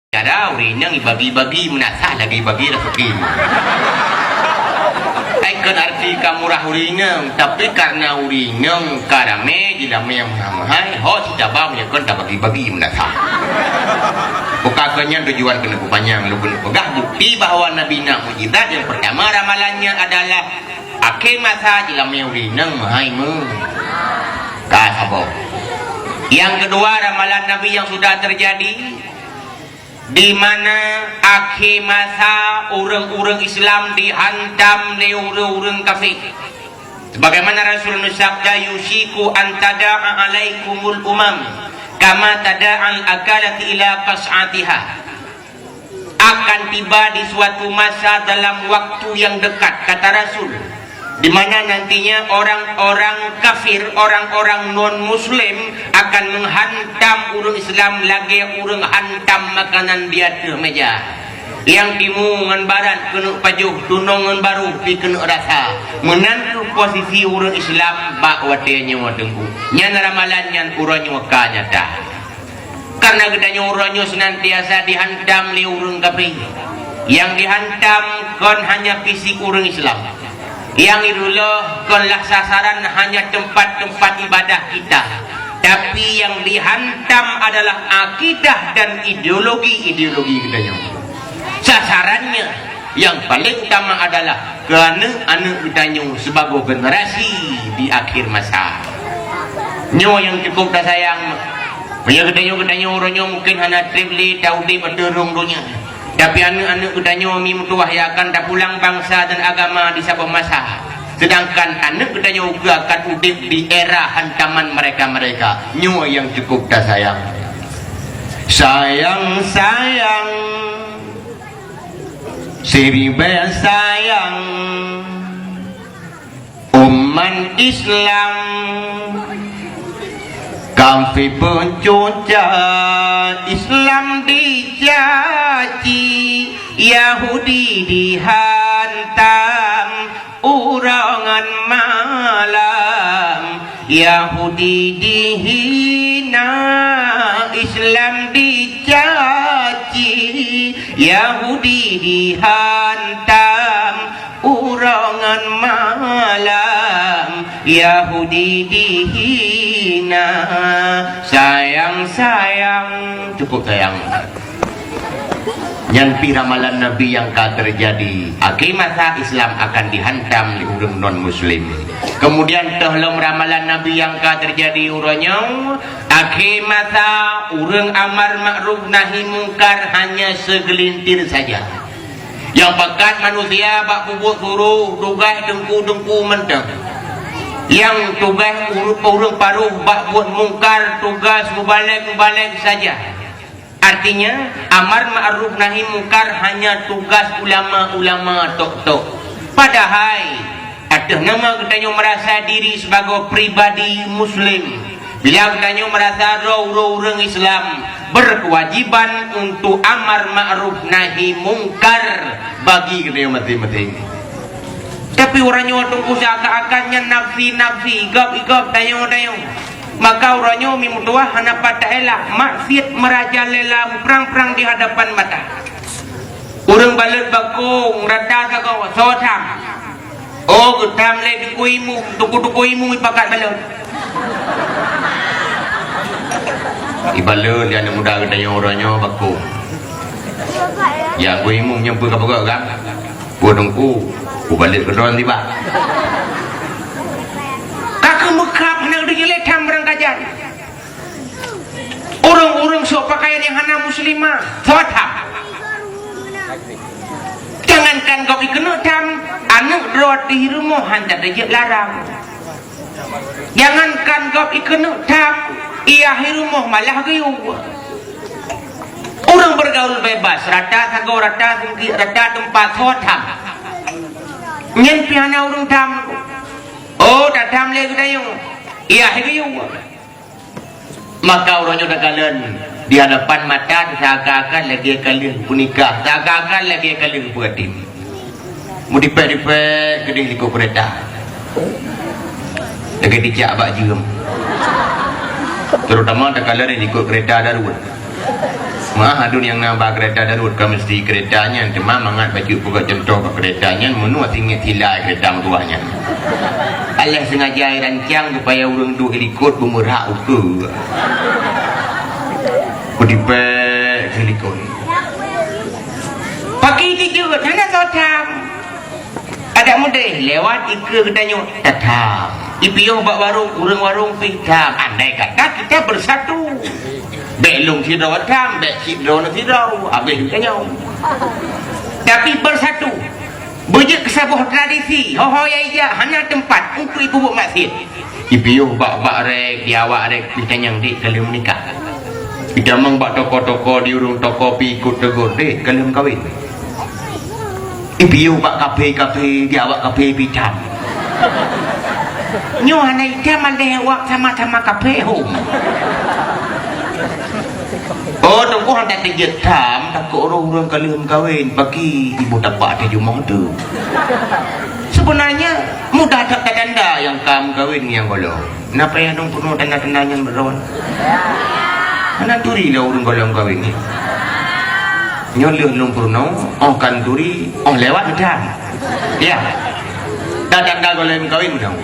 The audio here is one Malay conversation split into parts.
Ada orang yang bagi-bagi menasah lagi bagi rezeki. Ikan arti kamu rahurinya, tapi karena urinya karame jilame yang mahal, ho tidak bawanya kan tak bagi-bagi menasah. Bukannya tujuan kena panjang lu kena pegah bukti bahwa Nabi nak mujizat yang pertama ramalannya adalah akhir masa jilame urinya mahal mu. Kasabo. Yang kedua ramalan Nabi yang sudah terjadi, di mana akhir masa orang-orang Islam dihantam oleh orang-orang kafir. Sebagaimana Rasulullah sabda, yusiku an tada'a alaikumul umam kama tada'al akalati ila qas'atiha. Akan tiba di suatu masa dalam waktu yang dekat, kata Rasul, di mana nantinya orang-orang kafir, orang-orang non-muslim akan menghantam orang Islam lagi orang hantam makanan di atas meja. Yang timu ngan barat kena pajuh, tunong ngan baru pi kena rasa. Menantu posisi orang Islam bak watenya wadengku. Nyan ramalan nyan uranyo ka nyata. Karena gedanya uranyo senantiasa dihantam li orang kafir. Yang dihantam kon hanya fisik orang Islam. Yang irulah konlah sasaran hanya tempat-tempat ibadah kita, tapi yang dihantam adalah akidah dan ideologi kita. Sasarannya yang paling utama adalah kerana anak kita sebagai generasi di akhir masa. Nyo yang cukup tak sayang, banyak kita orangnya mungkin hanya tribli taudi berderung dunia. Tapi anak-anak kudanya mimpi wahyakan tak pulang bangsa dan agama di sebuah masa. Sedangkan anak kudanya juga akan udip di era hantaman mereka-mereka. Nyo yang cukup dah sayang. Sayang, seribu sayang, umat Islam. Kampi pencuca Islam dicaci, Yahudi dihantam urangan malam, Yahudi dihina, Islam dicaci, Yahudi dihantam urangan malam, Yahudi dihina. Sayang, cukup sayang. Nyampi ramalan Nabi yang akan terjadi, akhir masa Islam akan dihantam oleh orang non-muslim. Kemudian tehlong ramalan Nabi yang akan terjadi uranya, akhir masa orang amar ma'ruf nahi mungkar hanya segelintir saja. Yang pekat manusia bak bubuk suruh, tugas dengku mentang. Yang tugas urung paruh bak buat mungkar, tugas mubalik saja. Artinya amar ma'ruf nahi mungkar hanya tugas ulama-ulama tok-tok. Padahal atas nama kita merasa diri sebagai pribadi muslim, bila kita merasa orang Islam berkewajiban untuk amar ma'ruf nahi mungkar bagi kita masing-masing. Tapi orangnya tunggu seakan-akannya nafsi igap tayong. Maka orangnya mimutuah hana patailah maksiat merajalela perang-perang di hadapan mata. Orang balut bakung rata kagau sotam. Oh getam le dikuimu, tuku-tukuimu ipakat balut. Ibalut dia muda tayong orangnya bakung. Ya kuimu nyampu kapag kan? Bodongku balik ke dalam tiba. Kakak mekap hendak diletam berangkajan. Orang-orang sok pakaian yang hana muslimah, sotam. Jangankan kau ikut tam, anak rot di rumah hendak dejek larang. Jangankan kau ikut tam, ia rumah malah gayung. Orang bergaul bebas, rata tempat sotam. Nyen piana urung tam. Oh, tak tam le gudayung. Iya, hegayung. Maka orangnya dah kalian di hadapan mata seakan-akan lagi kalian punikah, seakan-akan lagi kalian buatin. Mau dipek gede liko kereta. Lagi dijak abak jam. Terutama dah kalian ikut kereta darurat. Mah adun yang nambah kereta darut kan mesti keretanya cuma mangat baju pokok contoh ke keretanya menua tinggi tilai kereta tuanya. Allah sengaja rancang supaya urang duk helikot bumerhak uku. Berdipek helikot. Pagi tidur mana sotam. Ada mudah lewat ika katanya tatang. Ipiyo bak warung urang warung pitam. Andai kata kita bersatu. Belum sidau tam, bek sidau na sidau, habis katanya. Tapi bersatu. Bejek kesabuh tradisi. Ho ya ija hanya tempat untuk ibu buat masjid. Ipiyo bak rek, diawak rek pitanyang dik kalau menikah. Pidamang bak toko-toko di urung toko pi ikut tegur dik kalau kawin. Ipiyo bak kafe diawak kafe pitam. Nyo hanai jaman lewat sama-sama kafe home. Oh, tunggu hantar terjek tam, takut orang-orang kalian kawin bagi ibu tapak ada jumlah tu. Sebenarnya mudah tak tanda yang kamu kawin yang golong. Kenapa yang dong penuh tanda-tanda yang beron? Mana turi lah orang golong kawin ni? Nyoleh lung penuh, kan turi, lewat macam. Ya, tanda golong kawin dong.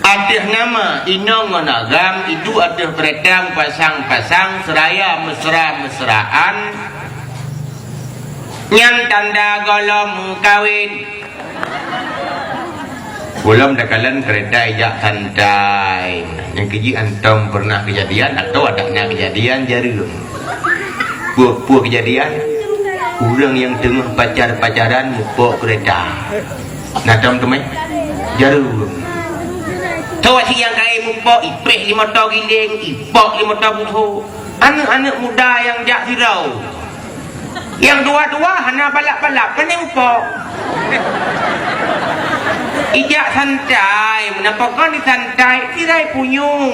Adih nama inong nagam itu adih beredam pasang-pasang seraya mesra-mesraan nyan tanda golom kawin belum dakalan kereta ijak santai yang keji antum pernah kejadian atau adanya kejadian jarum buah kejadian orang yang tengah pacaran mupok kereta nah teman-teman jarum tawa si yang kaya mumpok ipeh 5 tahun giling ipok 5 tahun butuh anak-anak muda yang jak sirau yang dua-dua hana balap-balap kan yang mumpok ijak santai menampakkan di santai tirai punyung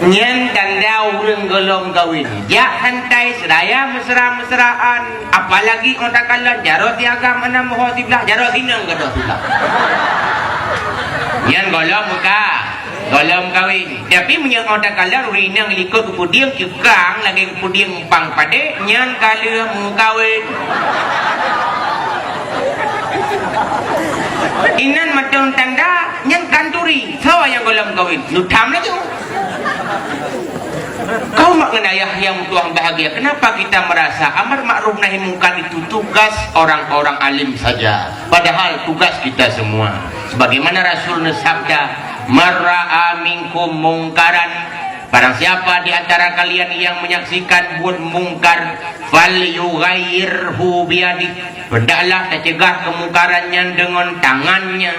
nyen tanda urang golong kawin jak santai sedaya mesra-mesraan apalagi kontak kalah jarot tiagam enam moho tiblah jarot sinang gadoh tiblah nyen golong muka golong kawin tapi menyang kontak kalah rinang likut kepudiang cekang lagi kepudiang pang pade nyen kalah mu kawin inan matang tanda nyen kanturi sawa yang golong kawin nutam lagi. Kau mengenayah yang Tuhan bahagia. Kenapa kita merasa amar ma'ruf nahi mungkar itu tugas orang-orang alim saja, padahal tugas kita semua. Sebagaimana Rasul sabda, marra'a minkum mungkaran, barang siapa di antara kalian yang menyaksikan buat mungkar, falyughayyirhu biyadi, hendaklah tercegah kemungkarannya dengan tangannya.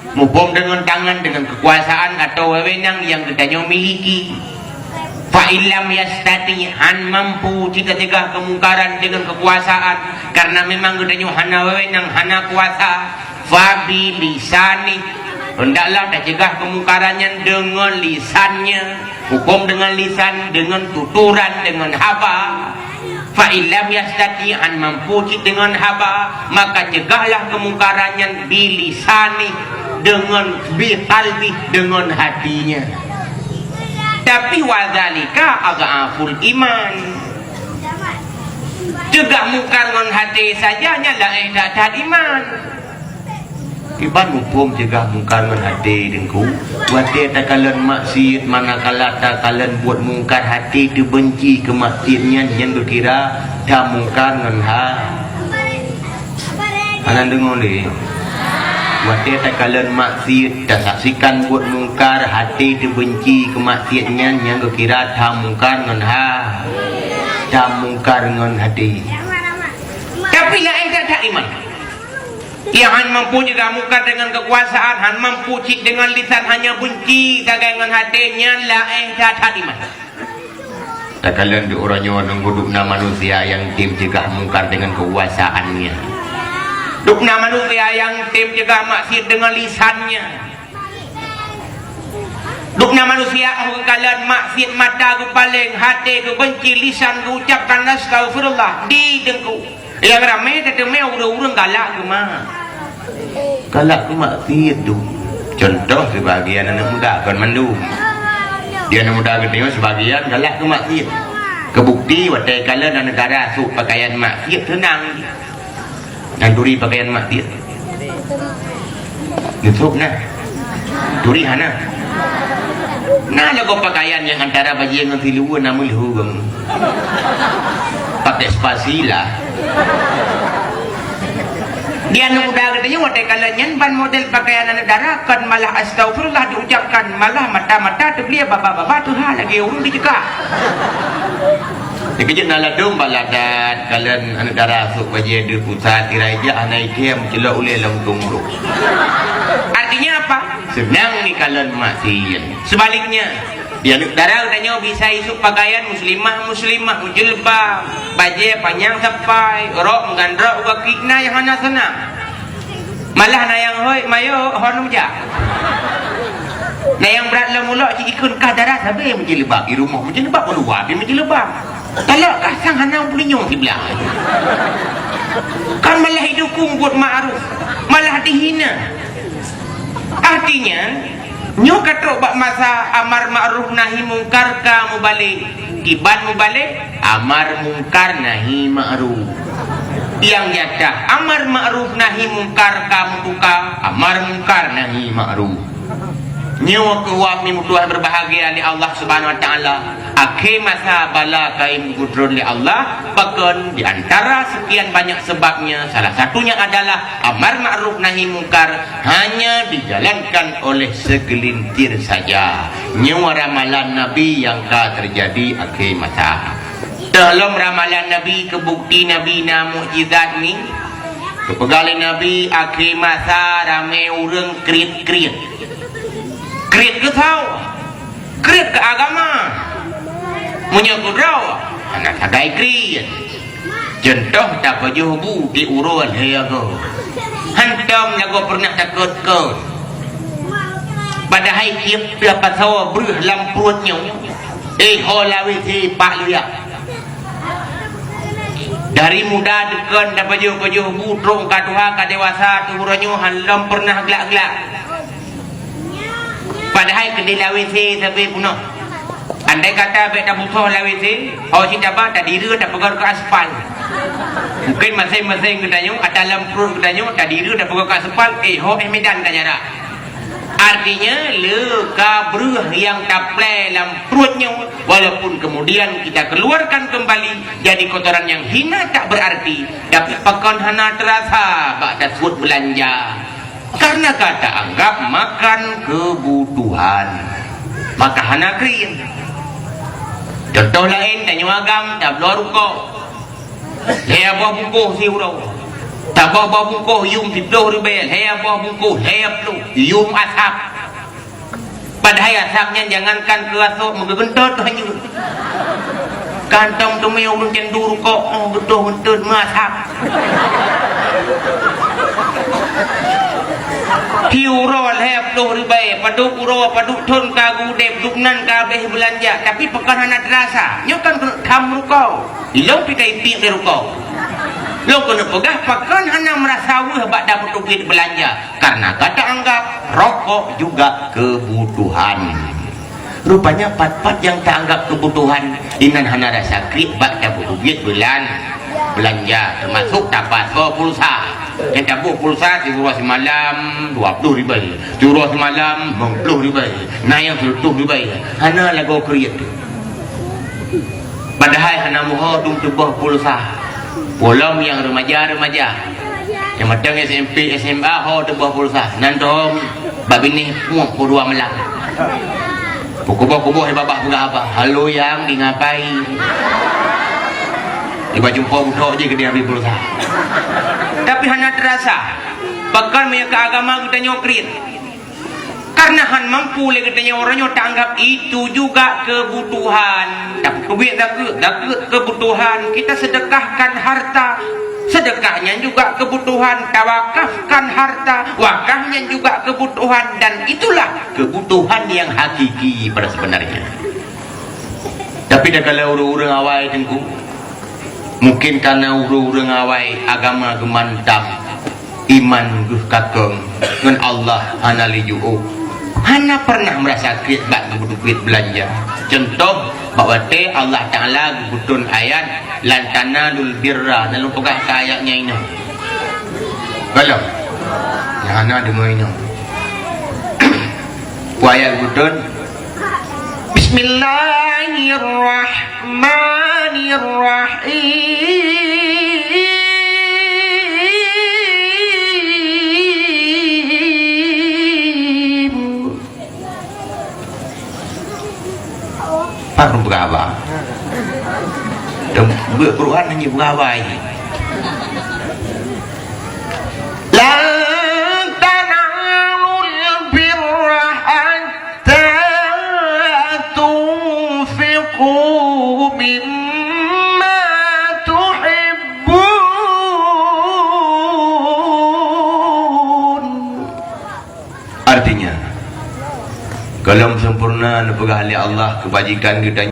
Mubom dengan tangan, dengan kekuasaan atau wewenang yang kita miliki. Fa'ilam yastati han mampu kita cegah kemungkaran dengan kekuasaan karena memang gedanya hana wewenang hana kuasa fabi lisani hendaklah cegah kemungkarannya dengan lisannya hukum dengan lisan dengan tuturan dengan haba fa'ilam yastati han mampu dengan haba maka cegahlah kemungkarannya bilisani dengan biqalbi dengan hatinya. Tapi wadzalika adhaful iman. Cegah mungkar dengan hati saja nyala tak iman. Iban hukum cegah mungkar dengan hati dengku. Wate tak kalian maksiat manakala tak kalian buat mungkar hati tu benci ke maksiatnya yang berkira tak mungkar dengan anan dengar ni. Wate tak kalian maksiat tak saksikan buat mungkar hati terbenci kemaksiatnya yang kira tak mungkar dengan tak mungkar dengan hati tapi lain tak iman yang han mampu juga mungkar dengan kekuasaan han mampu cik dengan lisan hanya benci dengan hatinya lain tak iman tak kalian di orangnya menggudupna manusia yang tim cegah mungkar dengan kekuasaannya dukna manusia yang tim juga maksiat dengan lisannya dukna manusia kalian maksiat mata ke paling hati ke benci lisan ke ucapkan astagfirullah di dengku yang ramai tetap urang-urang galak ke mah galak ke maksiat tu Contoh sebagian anak muda kan mandum. Dia anak muda gede sebagian galak ke maksiat. Kebukti watai kala dan negara su pakaian maksiat tenang. Dan duri pakaian maksiat. Yutuk nah. Duri hana. Nah lagu pakaian yang antara baju yang nanti luar nama luhung. Pakai spasi lah. Dia anak muda katanya watai kalanya ban model pakaian anak darah kan malah astagfirullah diucapkan malah mata-mata terbelia baba-baba tu hal lagi urung dicekak. Dikejut naladung baladat kalian anak darah sok baju di pusat diraja anak dia mencelak oleh langtung bro. Artinya apa? Senang ni kalian maksiat. Sebaliknya dia anak darah katanya bisa isuk pakaian muslimah jilbab baju panjang sampai rok menggandrak uga kikna yang hana senang malah na yang hoi mayo hon uja na yang berat lah mulak ikun kah darah sabi menjilbab di rumah menjilbab keluar dia menjilbab talak kasang hana boleh nyong di belakang kan malah hidupku buat ma'ruf malah dihina artinya nyo katok bak masa amar ma'ruf nahi mungkar ka mubalik kiban mubalik amar mungkar nahi ma'ruf yang jatah amar ma'ruf nahi mungkar ka mubuka amar mungkar nahi ma'ruf nyo kuwami mutuah berbahagia li Allah subhanahu wa ta'ala akhir masa bala kaim gudrun li Allah bahkan diantara sekian banyak sebabnya salah satunya adalah amar ma'ruf nahi mungkar hanya dijalankan oleh segelintir saja nyawa ramalan Nabi yang akan terjadi akhir masa dalam ramalan Nabi kebukti Nabi na mukjizat ni kepegali Nabi akhir masa ramai orang kriit ke tahu kriit ke agama menyebut rawa anak sagai kriit contoh tak pajuh bu di urun heago hantam lagu pernah takut ke pada hai tiap dapat sawa beruh lampurutnya holawi si pak luya dari muda dekan dapat pajuh bu terung kaduha kadewasa tuburannya halam pernah gelak-gelak padahal kedai lawisi sampai punah andai kata beta butuh lawisi si dapat tak diri tak pegang ke aspal mungkin masing-masing katanya ada lampur katanya tak diri tak pegang ke aspal medan katanya artinya leka beruh yang taplai dalam perutnya walaupun kemudian kita keluarkan kembali jadi kotoran yang hina tak berarti tapi pakan hana terasa bak dasut belanja karena kata anggap makan kebutuhan maka hana krim contoh lain tanya agam tak belah rukuk saya buah bungkuh si urau tak buah bungkuh yum 10 ribel saya buah bungkuh saya perlu yum asap padahal asapnya jangankan ke asap menggentot hanya kantong tu meo belum cendur rukuk betul-betul masap Kiurol hep tuh ribai paduk uro paduk thon kagu dep duknan kabeh belanja tapi pekan hana terasa nyokan kamu kau ilong pikai pi de rukau lo kena pegah pekan hana merasa weh bak dapat duit belanja karena kata anggap rokok juga kebutuhan rupanya pat-pat yang tak anggap kebutuhan inan hana rasa krik bak dapat duit belanja termasuk dapat pulsa yang tabuk pulsa tiurah semalam 20 ribu tiurah semalam 20 ribu nah yang 10 ribu hana lagu kriat padahal hana muha dung tebah pulsa polam yang remaja yang matang SMP SMA ho tebah pulsa nandom babini muak purua melang kubuh babah pegah apa halo yang di ngapai Iba jumpa budak je ke dia ambil pulsa. Tapi hana terasa. Bahkan mereka agama kita nyokrit. Karena han mampu le katanya orangnya tak anggap itu juga kebutuhan. Tak duit dak kebutuhan. Kita sedekahkan harta. Sedekahnya juga kebutuhan. Tawakafkan harta. Wakafnya juga kebutuhan. Dan itulah kebutuhan yang hakiki pada sebenarnya. Tapi dah kalau orang-orang awal tengku mungkin karena urang-urang awai agama gemantap iman guh kakeng ngan Allah hana liju'u hana pernah merasa krit bak duit belanja. Contoh bahwa te Allah Ta'ala gudun ayat lantana dul birra dalam pegah ayatnya ini kalau yang hana dengar ini ayat gudun Bismillahirrahmanirrahim. Pak berapa? Dan beruan hanya berapa ini? Artinya kalam sempurna nepegah oleh Allah kebajikan kita